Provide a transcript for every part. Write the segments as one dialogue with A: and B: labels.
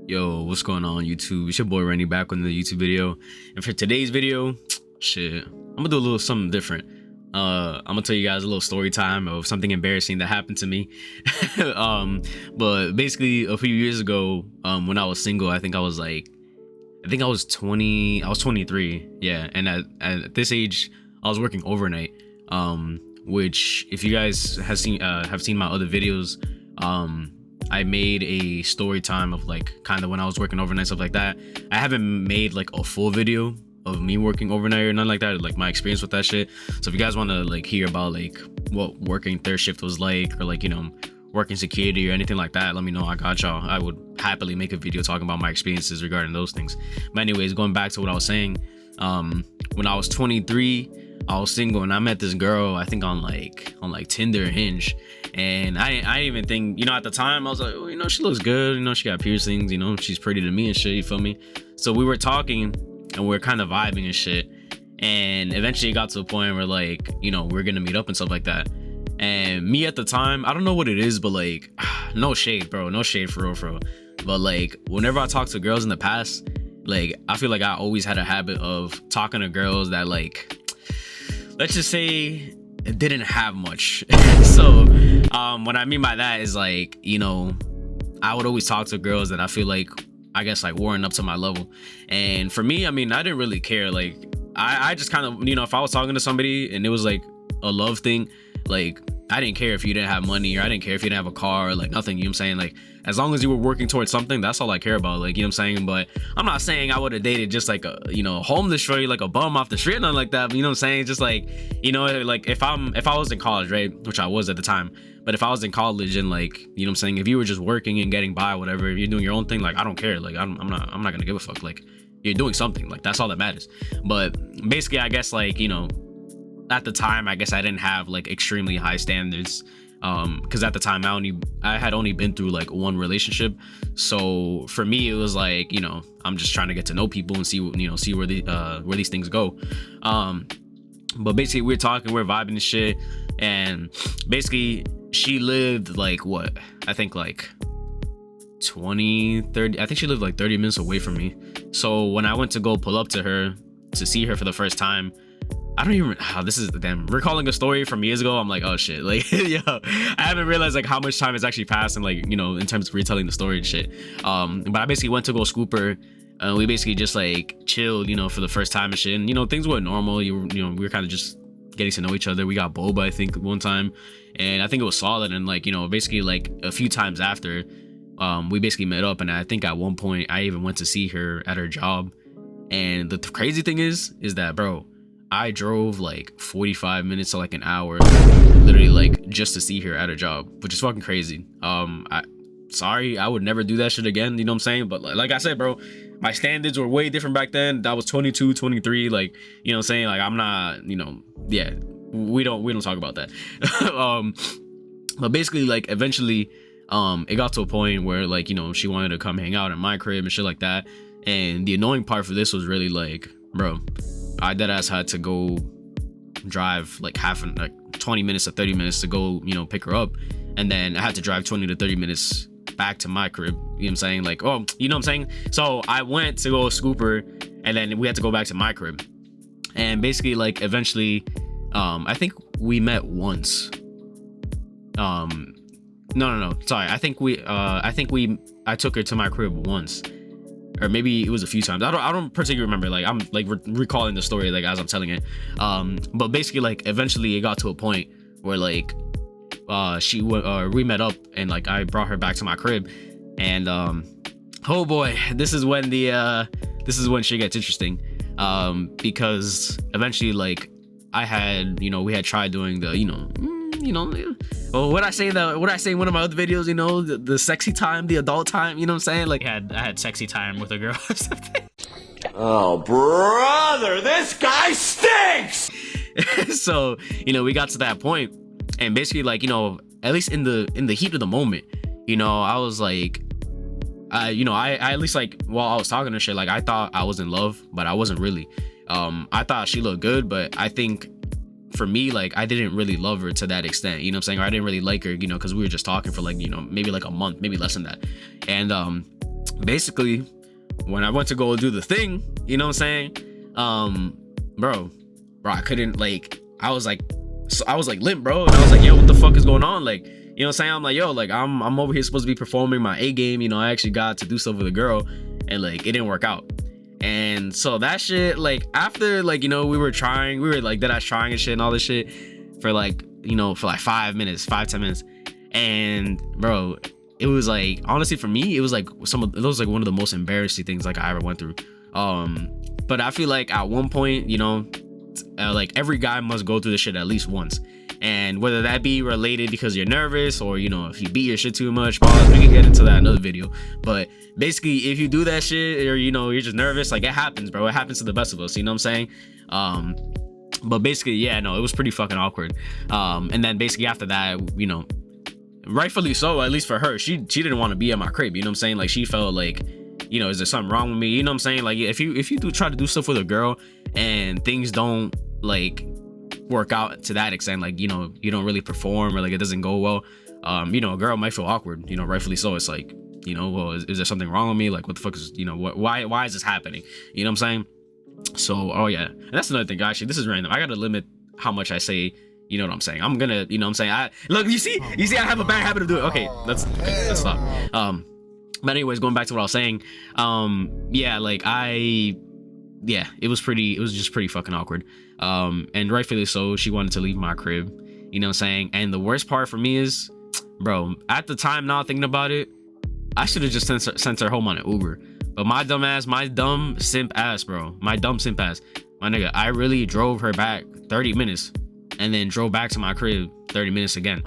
A: Yo, what's going on YouTube? It's your boy Randy back with another YouTube video. And for today's video, I'm gonna do a little something different. I'm gonna tell you guys a little story time of something embarrassing that happened to me. But basically a few years ago, when I was single, I think I was 23. Yeah, and at this age, I was working overnight. Which if you guys have seen my other videos, I made a story time of like kind of when I was working overnight, stuff like that. I haven't made like a full video of me working overnight or nothing like that, like my experience with that shit. So if you guys want to like hear about like what working third shift was like, or like, you know, working security or anything like that, let me know. I got y'all. I would happily make a video talking about my experiences regarding those things. But anyways, going back to what I was saying, when I was 23, I was single and I met this girl, I think on like Tinder or Hinge. And I didn't even think, you know, at the time I was like, oh, you know, she looks good, you know, she got piercings, you know, she's pretty to me and shit, you feel me? So we were talking and we are kind of vibing and shit. And eventually it got to a point where like, you know, we're gonna meet up and stuff like that. And me at the time, I don't know what it is, but like, no shade, bro, no shade for real. But like, whenever I talk to girls in the past, like, I feel like I always had a habit of talking to girls that like, let's just say it didn't have much. So what I mean by that is like, you know, I would always talk to girls that I feel like, I guess like weren't up to my level. And for me, I mean, I didn't really care. Like I just kind of, you know, if I was talking to somebody and it was like a love thing, like I didn't care if you didn't have money, or I didn't care if you didn't have a car, or like nothing, you know what I'm saying? Like as long as you were working towards something, that's all I care about, like, you know what I'm saying? But I'm not saying I would have dated just like a, you know, homeless shorty, like a bum off the street, nothing like that, but you know what I'm saying? Just like, you know, like if I was in college, right, which I was at the time, but if I was in college and like, you know what I'm saying, if you were just working and getting by, whatever, if you're doing your own thing, like I don't care, like I'm not gonna give a fuck, like you're doing something, like that's all that matters. But basically, I guess like, you know, at the time, I guess I didn't have like extremely high standards, because at the time I had only been through like one relationship. So for me, it was like, you know, I'm just trying to get to know people and see, you know, see where these things go. But basically we're talking, we're vibing and shit, and basically she lived like what, I think like 30, I think she lived like 30 minutes away from me. So when I went to go pull up to her to see her for the first time, I don't even, this is the damn, recalling a story from years ago, I'm like, oh shit, like, yo, I haven't realized like how much time has actually passed, and like, you know, in terms of retelling the story and shit. But I basically went to go scoop her, and we basically just like chilled, you know, for the first time and shit, and you know, things were normal. You know, we were kind of just getting to know each other. We got boba, I think, one time, and I think it was solid. And like, you know, basically like a few times after, we basically met up, and I think at one point I even went to see her at her job. And the crazy thing is that, bro, I drove like 45 minutes to like an hour, literally, like just to see her at her job, which is fucking crazy. Sorry, I would never do that shit again, you know what I'm saying? But like I said, bro, my standards were way different back then. That was 22, 23, like, you know what I'm saying? Like I'm not, you know, yeah, we don't talk about that. But basically, like, eventually it got to a point where like, you know, she wanted to come hang out at my crib and shit like that. And the annoying part for this was really like, bro, I deadass had to go drive like 20 minutes to 30 minutes to go, you know, pick her up, and then I had to drive 20 to 30 minutes back to my crib, you know what I'm saying? Like, oh, you know what I'm saying? So I went to go scoop her, and then we had to go back to my crib. And basically, like, eventually, I think we met once. No, sorry, I took her to my crib once, or maybe it was a few times. I don't particularly remember. Like I'm like recalling the story like as I'm telling it. But basically, like, eventually it got to a point where like we met up, and like I brought her back to my crib, and oh boy, this is when shit gets interesting. Because eventually, like, we had tried doing the, you know, well, what I say in one of my other videos, you know, the sexy time, the adult time, you know what I'm saying? Like I had sexy time with a girl or something.
B: Oh, brother, this guy stinks!
A: So, you know, we got to that point, and basically, like, you know, at least in the heat of the moment, you know, I was like, I at least, like, while I was talking to shit, like, I thought I was in love, but I wasn't really. I thought she looked good, but I think for me, like, I didn't really love her to that extent, you know what I'm saying? Or I didn't really like her, you know, because we were just talking for like, you know, maybe like a month, maybe less than that. And basically, when I went to go do the thing, you know what I'm saying? Bro, I couldn't, like, I was like limp, bro. And I was like, yo, what the fuck is going on? Like, you know what I'm saying? I'm like, yo, like, I'm over here supposed to be performing my A game. You know, I actually got to do stuff with a girl, and like, it didn't work out. And so that shit, like, after, like, you know, we were like that I was trying and shit and all this shit for like, you know, for like 10 minutes. And bro, it was like, honestly, for me, it was like one of the most embarrassing things like I ever went through. But I feel like at one point, you know, like every guy must go through this shit at least once. And whether that be related because you're nervous, or, you know, if you beat your shit too much, pause, we can get into that in another video. But basically, if you do that shit, or, you know, you're just nervous, like, it happens, bro. It happens to the best of us, you know what I'm saying? But basically, yeah, no, it was pretty fucking awkward. And then basically after that, you know, rightfully so, at least for her, she didn't want to be at my crib, you know what I'm saying? Like, she felt like, you know, is there something wrong with me? You know what I'm saying? Like, if you do try to do stuff with a girl and things don't, like, work out to that extent, like, you know, you don't really perform, or like it doesn't go well, you know, a girl might feel awkward, you know, rightfully so. It's like, you know, well, is there something wrong with me? Like, what the fuck is, you know, why is this happening? You know what I'm saying? So, oh yeah, and that's another thing, actually. This is random. I gotta limit how much I say. You know what I'm saying? I'm gonna, you know what I'm saying? Look, you see, I have a bad habit of doing it. Okay, let's stop. But anyways, going back to what I was saying, yeah, like, it was just pretty fucking awkward. And rightfully so, she wanted to leave my crib, you know what I'm saying? And the worst part for me is, bro, at the time, now thinking about it, I should have just sent her home on an Uber. But my dumb simp ass, my nigga, I really drove her back 30 minutes and then drove back to my crib 30 minutes again.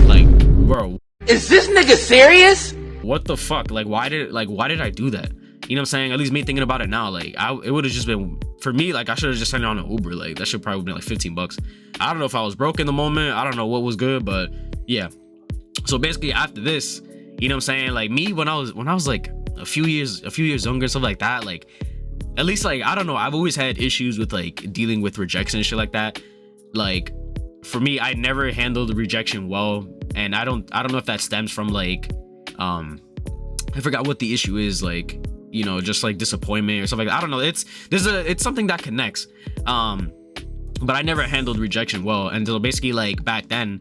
A: Like, bro,
B: Is this nigga serious?
A: what the fuck? Like, why did I do that? You know what I'm saying? At least me thinking about it now, like, it would have just been, for me, like, I should have just sent it on an Uber. Like, that should probably been like $15. I don't know if I was broke in the moment. I don't know what was good, but yeah. So basically after this, you know what I'm saying? Like, me, when I was like a few years younger, stuff like that, like, at least, like, I don't know, I've always had issues with, like, dealing with rejection and shit like that. Like, for me, I never handled rejection well, and I don't know if that stems from, like, I forgot what the issue is, like, you know, just like disappointment or something like that. I don't know. It's something that connects. But I never handled rejection well until basically, like, back then,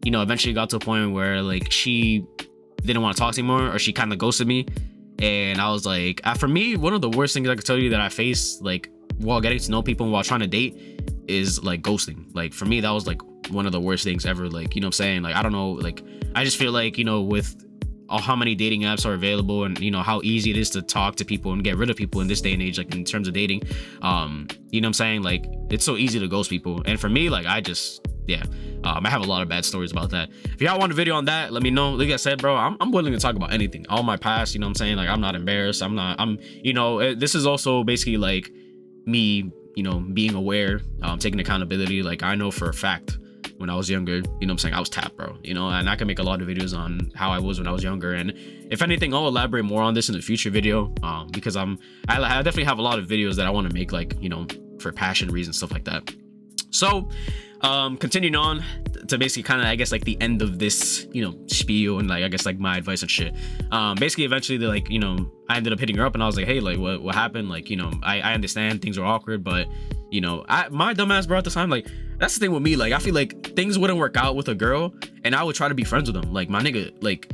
A: you know, eventually got to a point where, like, she didn't want to talk anymore, or she kind of ghosted me. And I was like, for me, one of the worst things I could tell you that I face, like, while getting to know people and while trying to date, is like ghosting. Like, for me, that was like one of the worst things ever. Like, you know what I'm saying? Like, I don't know, like, I just feel like, you know, with how many dating apps are available, and, you know, how easy it is to talk to people and get rid of people in this day and age, like, in terms of dating, you know what I'm saying? Like, it's so easy to ghost people. And for me, like, I just, yeah, I have a lot of bad stories about that. If y'all want a video on that, let me know. Like I said, bro, I'm willing to talk about anything, all my past, you know what I'm saying? Like, I'm not embarrassed. You know, this is also basically like me, you know, being aware, taking accountability. Like, I know for a fact, when I was younger, you know what I'm saying, I was tapped, bro, you know, and I can make a lot of videos on how I was when I was younger. And if anything, I'll elaborate more on this in the future video, because I definitely have a lot of videos that I want to make, like, you know, for passion reasons, stuff like that. So continuing on to basically kind of, I guess, like, the end of this, you know, spiel, and, like, I guess, like, my advice and shit. Basically, eventually, they're like, you know, I ended up hitting her up, and I was like, hey, like, what happened? Like, you know, I understand things were awkward, but, you know, my dumbass, bro, at the time, like, that's the thing with me. Like, I feel like things wouldn't work out with a girl, and I would try to be friends with them. Like, my nigga, like,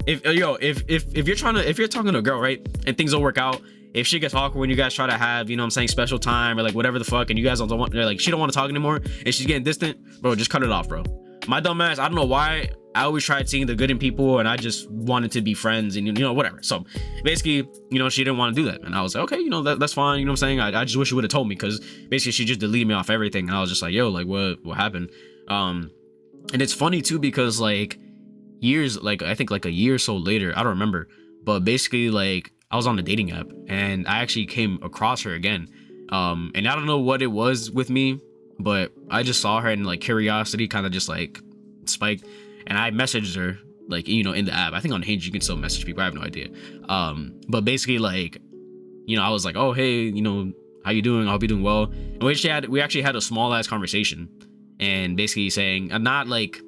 A: if you're talking to a girl, right, and things don't work out, if shit gets awkward when you guys try to have, you know what I'm saying, special time, or like whatever the fuck, and you guys don't want, like, she don't want to talk anymore, and she's getting distant, bro, just cut it off, bro. My dumb ass, I don't know why, I always tried seeing the good in people, and I just wanted to be friends, and, you know, whatever. So basically, you know, she didn't want to do that, and I was like, okay, you know, that's fine, you know what I'm saying? I just wish you would have told me, because basically she just deleted me off everything, and I was just like, yo, like, what happened? And it's funny too, because, like, years, like, I think like a year or so later, I don't remember, but basically, like, I was on a dating app, and I actually came across her again, and I don't know what it was with me, but I just saw her, and, like, curiosity kind of just, like, spiked, and I messaged her, like, you know, in the app. I think on Hinge you can still message people, I have no idea. But basically, like, you know, I was like, oh, hey, you know, how you doing? I hope you're doing well. And we actually had a small ass conversation, and basically saying, not like,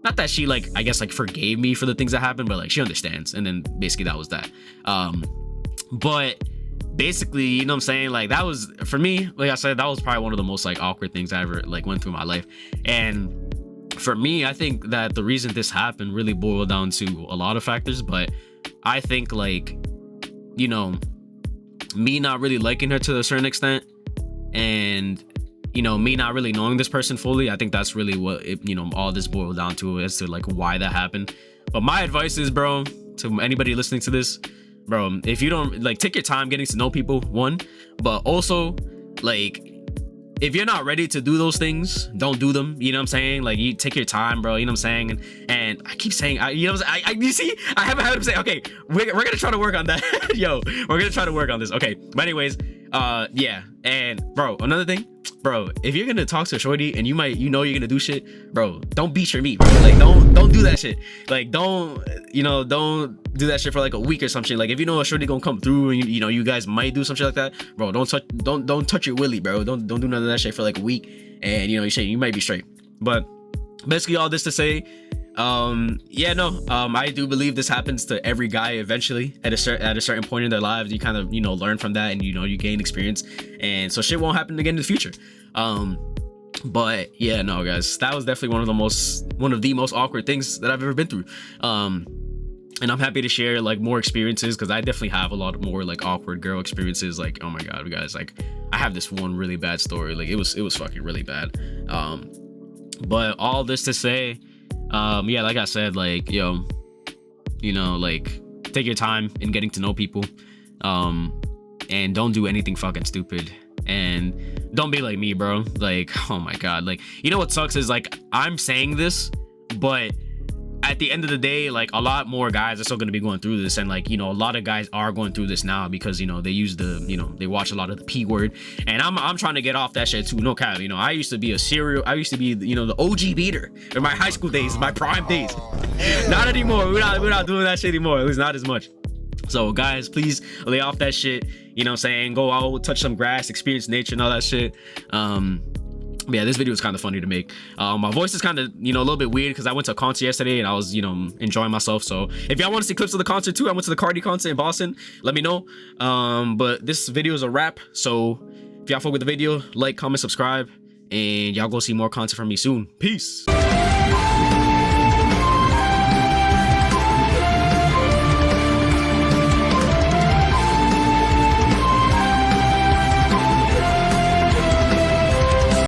A: not that she like, I guess like forgave me for the things that happened, but like she understands. And then basically that was that. But basically, you know what I'm saying? Like that was, for me, like I said, that was probably one of the most like awkward things I ever like went through in my life. And for me, I think that the reason this happened really boiled down to a lot of factors, but I think like, you know, me not really liking her to a certain extent, and you know, me not really knowing this person fully, I think that's really what it, you know, all this boiled down to, as to like why that happened. But my advice is, bro, to anybody listening to this, bro, if you don't like, take your time getting to know people, one, but also like, if you're not ready to do those things, don't do them. You know what I'm saying? Like, you take your time, bro. You know what I'm saying? And I keep saying, you know what I'm saying? You see, I haven't heard him say, okay, we're gonna try to work on that. Yo, we're gonna try to work on this. Okay, but anyways, yeah. And bro, another thing, bro, if you're gonna talk to a shorty and you know you're gonna do shit, bro, don't beat your meat, bro. Like, don't do that shit. Like, don't do that shit for like a week or something. Like, if you know a shorty gonna come through and you know you guys might do some shit like that, bro, don't touch your willy, bro. Don't do none of that shit for like a week, and you know you might be straight. But basically, all this to say, yeah, no, I do believe this happens to every guy eventually at a certain point in their lives. You kind of, you know, learn from that, and you gain experience, and so shit won't happen again in the future. But yeah, no, guys, that was definitely one of the most awkward things that I've ever been through. And I'm happy to share like more experiences, because I definitely have a lot more like awkward girl experiences. Like, oh my god, you guys, like I have this one really bad story. Like it was fucking really bad. But all this to say, yeah, like I said, like, yo, you know, like, take your time in getting to know people, and don't do anything fucking stupid, and don't be like me, bro. Like, oh my god, like, you know what sucks is, like, I'm saying this, but at the end of the day, like, a lot more guys are still going to be going through this, and like, you know, a lot of guys are going through this now because, you know, they use the, you know, they watch a lot of the P word, and I'm trying to get off that shit too, no cap. You know, I used to be, you know, the OG beater in my high school days, my prime days. Not anymore. We're not doing that shit anymore, at least not as much. So guys, please lay off that shit. You know what I'm saying? Go out, touch some grass, experience nature and all that shit. Yeah, this video was kind of funny to make. My voice is kind of, you know, a little bit weird because I went to a concert yesterday and I was, you know, enjoying myself. So if y'all want to see clips of the concert too, I went to the Cardi concert in Boston, let me know. But this video is a wrap. So if y'all fuck with the video, like, comment, subscribe, and y'all go see more content from me soon. Peace.